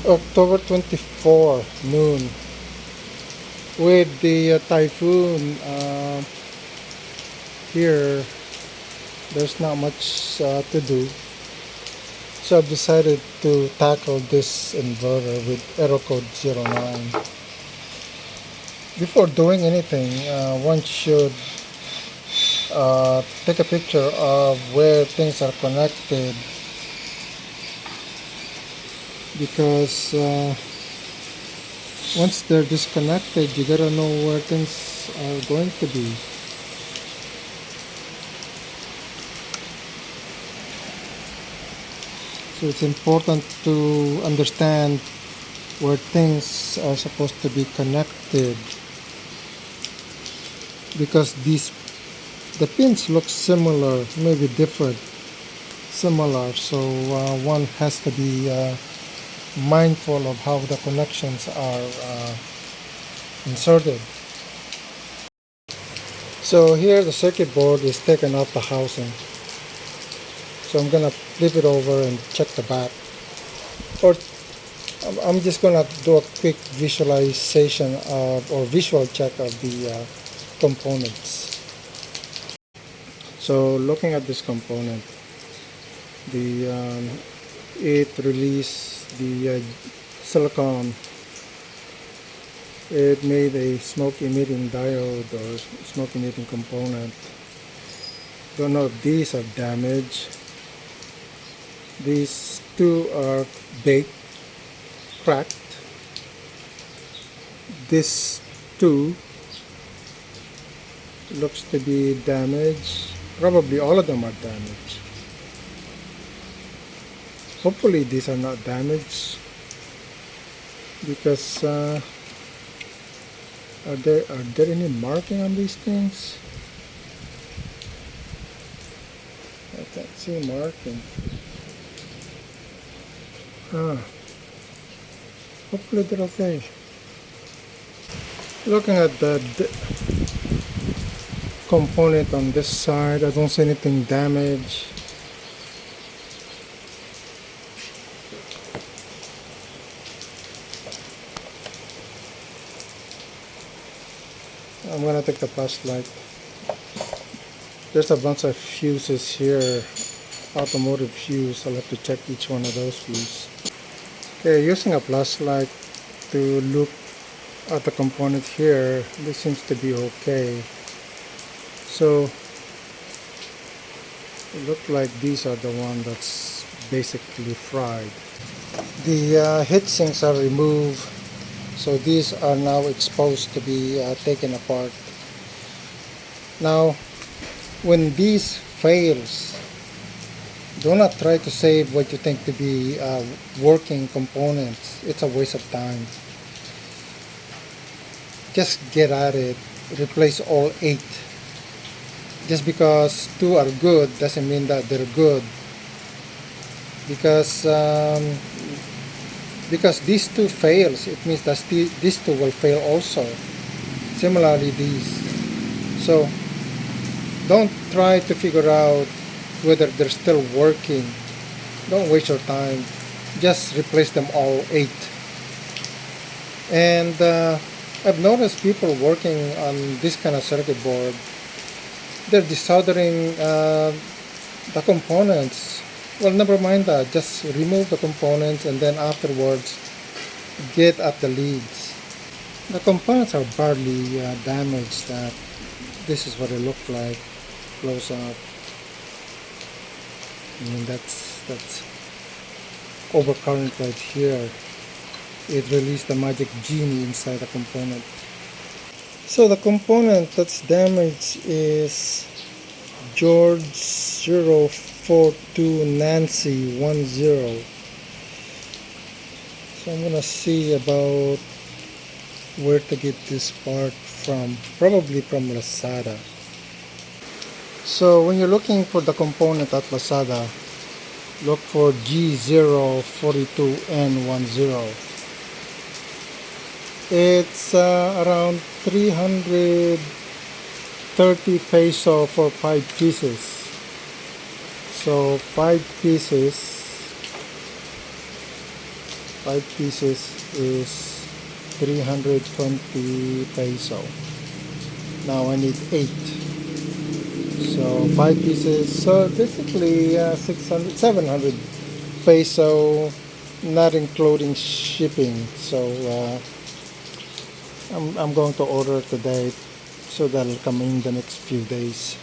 October 24 noon with the typhoon here. There's not much to do, so I've decided to tackle this inverter with error code 09. Before doing anything, one should take a picture of where things are connected, because once they're disconnected, you gotta know where things are going to be. So it's important to understand where things are supposed to be connected, because the pins look similar, maybe different, similar. So one has to be mindful of how the connections are inserted. So here the circuit board is taken off the housing. So I'm gonna flip it over and check the back. Or I'm just gonna do a quick visualization of, or visual check of the components. So looking at this component, it released the silicon. It made a smoke emitting diode or smoke emitting component. Don't know if these are damaged. These two are baked, cracked. This two looks to be damaged. Probably all of them are damaged. Hopefully these are not damaged, because are there any marking on these things? I can't see marking. Hopefully they're okay. Looking at the component on this side, I don't see anything damaged. I'm gonna take the flashlight. There's a bunch of fuses here, automotive fuse. I'll have to check each one of those fuses. Okay, using a flashlight to look at the component here, this seems to be okay. So it looks like these are the one that's basically fried. The heat sinks are removed, so these are now exposed to be taken apart. Now, when these fails, do not try to save what you think to be working components. It's a waste of time. Just get at it. Replace all 8. Just because 2 are good doesn't mean that they're good. Because these 2 fails, it means that these 2 will fail also. Similarly these. So don't try to figure out whether they're still working. Don't waste your time. Just replace them all 8. And I've noticed people working on this kind of circuit board, they're desoldering the components. Well, never mind that. Just remove the components and then afterwards get at the leads. The components are badly damaged. This is what it looked like close up. I mean, that's overcurrent right here. It released the magic genie inside the component. So the component that's damaged is George 042 Nancy 10. So I'm gonna see about where to get this part from. Probably from Lazada. So when you're looking for the component at Lazada, look for G042N10. It's around 330 peso for 5 pieces. So 5 pieces 5 pieces is 320 peso. Now I need 8. So 5 pieces, so basically 600, 700 peso, not including shipping. So I'm going to order today, so that'll come in the next few days.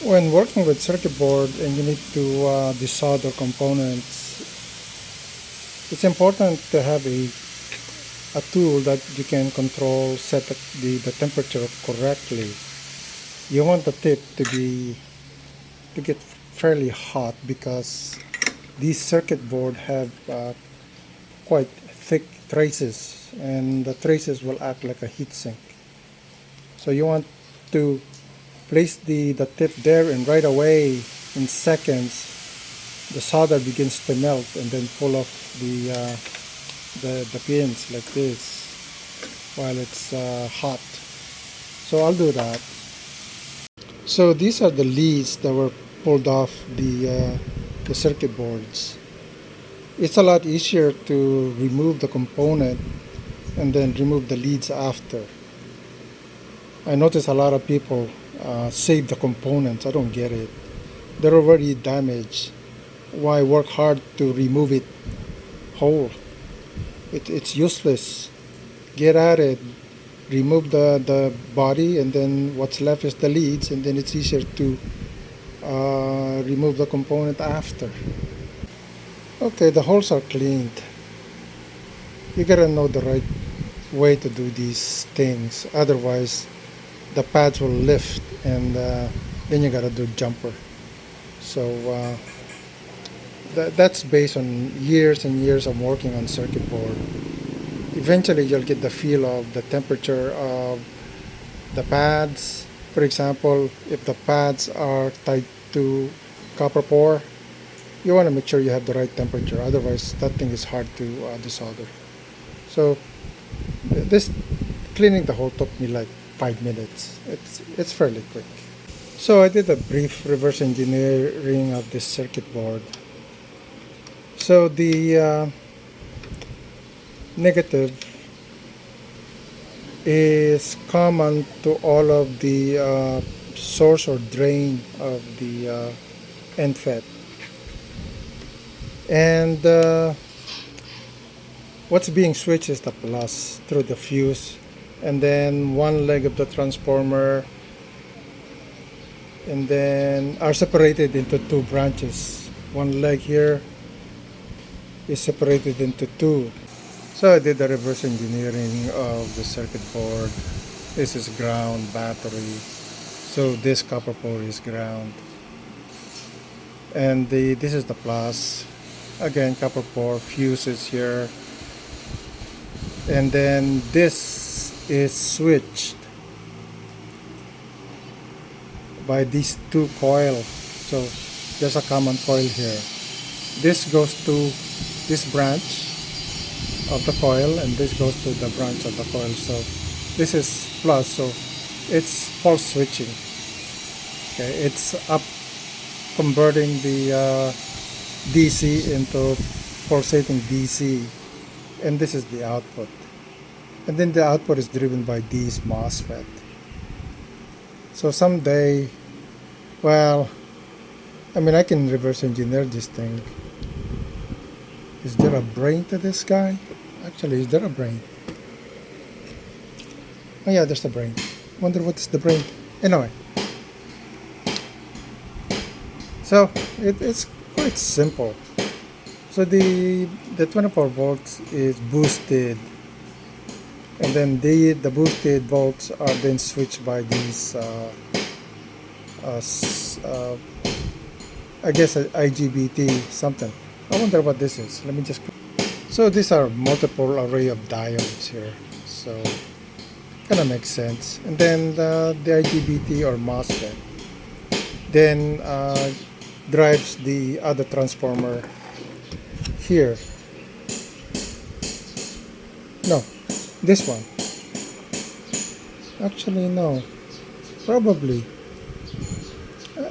When working with circuit board and you need to desolder components, it's important to have a tool that you can control, set the temperature correctly. You want the tip to get fairly hot because these circuit board have quite thick traces, and the traces will act like a heat sink. So you want to place the tip there, and right away in seconds the solder begins to melt, and then pull off the pins like this while it's hot. So I'll do that. So these are the leads that were pulled off the circuit boards. It's a lot easier to remove the component and then remove the leads after. I notice a lot of people save the components. I don't get it. They're already damaged. Why work hard to remove it whole? It's useless. Get at it. Remove the body, and then what's left is the leads, and then it's easier to remove the component after. Okay, the holes are cleaned. You gotta know the right way to do these things, otherwise the pads will lift, and then you gotta do jumper. So that's based on years and years of working on circuit board. Eventually you'll get the feel of the temperature of the pads. For example, if the pads are tied to copper pour, you want to make sure you have the right temperature, otherwise that thing is hard to desolder. So this cleaning the hole took me like 5 minutes. It's fairly quick. So I did a brief reverse engineering of this circuit board. So the negative is common to all of the source or drain of the end FET. And what's being switched is the plus through the fuse, and then one leg of the transformer, and then are separated into 2 branches. One leg here is separated into 2. So I did the reverse engineering of the circuit board. This is ground, battery. So this copper core is ground. And this is the plus. Again, copper core, fuse is here. And then this is switched by these 2 coils. So there's a common coil here. This goes to this branch of the coil, and this goes to the branch of the coil. So this is plus, so it's pulse switching. Okay, it's up converting the DC into pulsating DC, and this is the output. And then the output is driven by these MOSFET. So someday, well, I mean, I can reverse engineer this thing. Is there a brain to this guy? Actually, is there a brain? Oh yeah, there's the brain. Wonder what is the brain. Anyway. So, it's quite simple. So the 24 volts is boosted. And then the boosted volts are then switched by these, I guess, IGBT something. I wonder what this is. Let me just... So these are multiple array of diodes here. So kind of makes sense. And then the IGBT or MOSFET then drives the other transformer here. No, this one. Actually, no. Probably.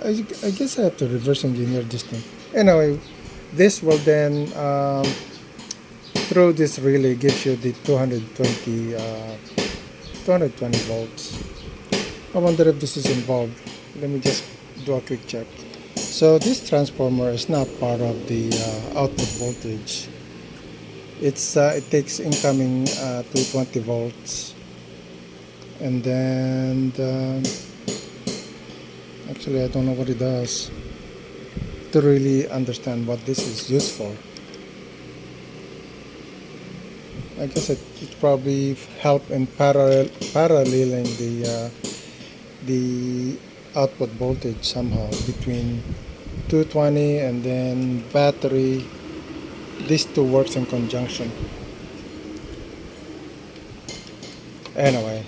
I guess I have to reverse engineer this thing. Anyway, this will then through this relay gives you the 220 volts. I wonder if this is involved. Let me just do a quick check. So this transformer is not part of the output voltage. It takes incoming 220 volts, and then actually I don't know what it does to really understand what this is used for. I guess it probably help in paralleling the output voltage somehow between 220 and then battery. These two works in conjunction. Anyway,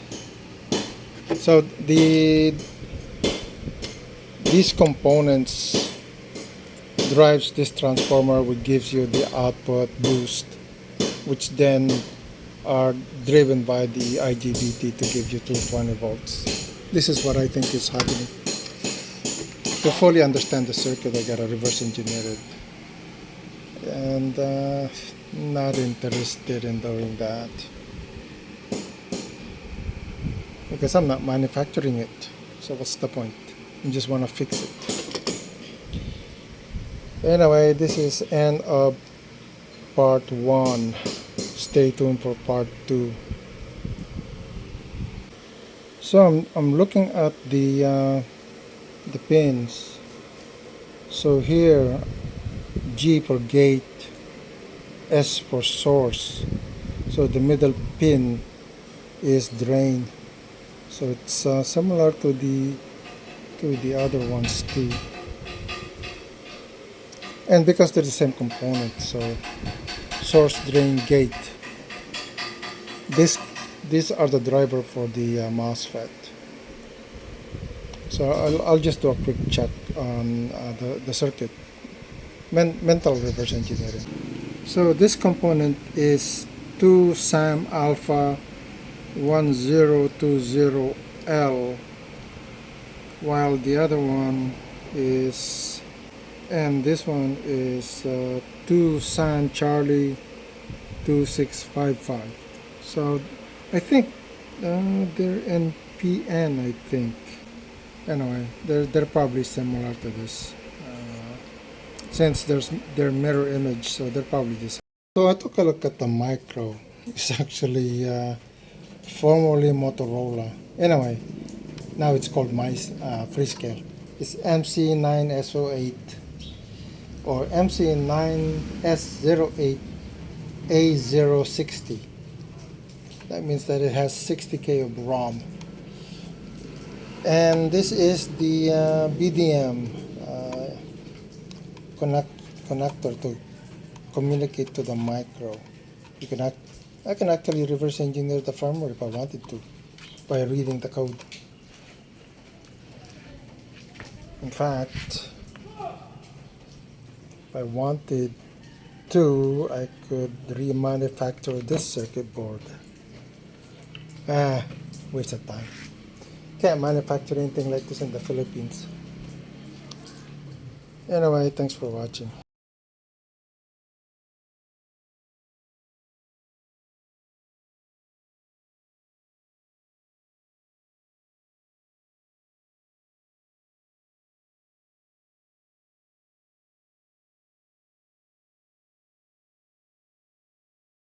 so these components drives this transformer, which gives you the output boost, which then are driven by the IGBT to give you 220 volts. This is what I think is happening. To fully understand the circuit, I gotta reverse engineer it, and not interested in doing that because I'm not manufacturing it. So what's the point? I just want to fix it. Anyway, this is end of part 1. Stay tuned for part 2. So I'm looking at the pins. So here, G for gate, S for source. So the middle pin is drain. So it's similar to the other ones too. And because they're the same component, so source, drain, gate. These are the driver for the MOSFET. So I'll just do a quick check on the circuit. Mental reverse engineering. So this component is 2SAM alpha 1020L, while the other one is, and this one is 2SAN Charlie 2655. So I think they're NPN, I think. Anyway, they're probably similar to this, since their mirror image, so they're probably this. So I took a look at the micro. It's actually formerly Motorola. Anyway, now it's called Freescale. It's MC9SO8 or MC9S08A060. That means that it has 60K of ROM. And this is the BDM connector to communicate to the micro. I can actually reverse engineer the firmware if I wanted to by reading the code. In fact, if I wanted to, I could remanufacture this circuit board. Waste of time. Can't manufacture anything like this in the Philippines. Anyway, thanks for watching.